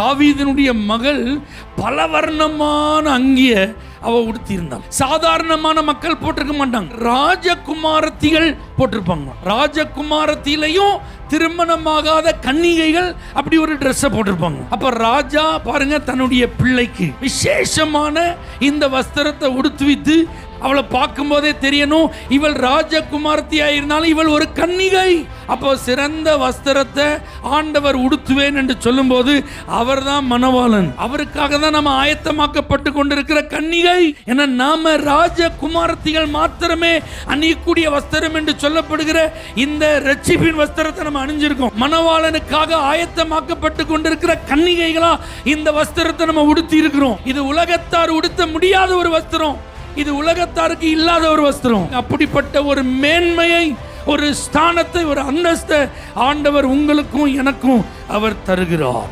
தாவீதினுடைய மகள் பலவர்ணமான அங்கிய அவ உடுத்தியிருந்தாள். சாதாரணமான மக்கள் போட்டிருக்க மாட்டாங்க, ராஜகுமாரத்திகள் போட்டிருப்பாங்க. ராஜகுமாரத்திலையும் திருமணமாகாத கன்னிகைகள் அப்படி ஒரு ட்ரெஸ் போட்டிருப்பாங்க. அப்ப ராஜா பாருங்க, தன்னுடைய பிள்ளைக்கு விசேஷமான இந்த வஸ்திரத்தை உடுத்துவித்து அவளை பார்க்கும் போதே தெரியணும் இவள் ராஜகுமாரத்தியா இருந்தாலும் இவள் ஒரு கன்னிகை. அப்போ சிறந்த வஸ்திரத்தை ஆண்டவர் உடுத்துவேன் என்று சொல்லும் போது அவர் தான் மணவாளன். அவருக்காக தான் நம்ம ஆயத்தமாக்கப்பட்டு கொண்டிருக்கிற கன்னிகை. என நாம ராஜகுமாரத்திகள் மாத்திரமே அணியக்கூடிய வஸ்திரம் என்று சொல்லப்படுகிற இந்த ரட்சிப்பின் வஸ்திரத்தை நம்ம அணிஞ்சிருக்கோம். மணவாளனுக்காக ஆயத்தமாக்கப்பட்டு கொண்டிருக்கிற கன்னிகைகளா இந்த வஸ்திரத்தை நம்ம உடுத்தி இருக்கிறோம். இது உலகத்தார் உடுத்த முடியாத ஒரு வஸ்திரம், இது உலகத்தாருக்கு இல்லாத ஒரு வஸ்திரம். அப்படிப்பட்ட ஒரு மேன்மையை, ஒரு ஸ்தானத்தை, ஒரு அந்தஸ்தை ஆண்டவர் உங்களுக்கும் எனக்கும் அவர் தருகிறார்.